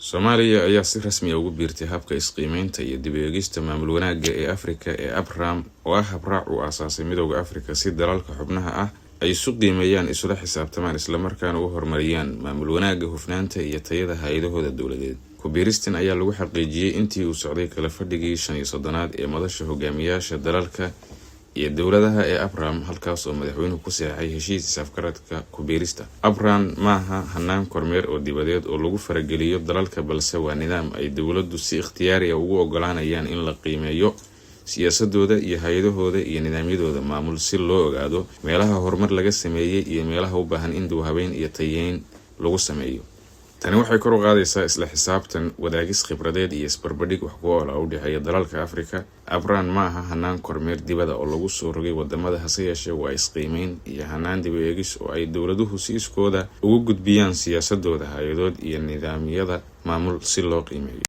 Soomaaliya ayaa si rasmi ah ugu biirtay habka isqiimeynta iyo dib u eegista maamul wanaagga ee Afrika ee ABRAM oo ah habraac uu aasaasay Midowga Afrika si dalalka xubnaha ah ay isu qiimeeyaan isula xisaabtamaan isla markaana u horumariyaan maamul wanaagga, hufnaanta iyo tayada hay'adahooda dawladeed. Ku biiristan ayaa lagu xaqiijiyay intii uu socday kala fadhigii 35aad ee madasha hogaamiyaasha dalalka iyo dawladaha ee ABRAM, halkaas oo madaxweynuhu ku saxay heshiis isafgaradka ku biirista. ABRAM maaha hanaan kormeer oo dibadeed oo lagu farageliyo dalalka, balse waa nidaam ay dawladdu si ikhtiyaari ah ugu oggolaanayaan in la qiimeeyo siyaasadooda iyo hay'adahooda iyo nidaamyadooda maamul si loo ogaado meelaha horumar laga sameeyay iyo meelaha u baahan in dib u habeyn iyo tayeyn lagu sameeyo. Tani waxay kor u qaadaysaa isla xisaabtan, wadaagis khibradeed iyo isbarbardhig wax ku ool ah u dhexeeya dalalka Afrika. ABRAM maaha hanaan kormeer dibadda oo lagu soo rogay wadamada, hase yeeshee waa isqiimeyn iyo hanaan dib u eegis oo ay dawladuhu si iskooda ugu gudbiyaan siyaasadooda, hay'adood iyo nidaamyada maamul si loo qiimeeyo.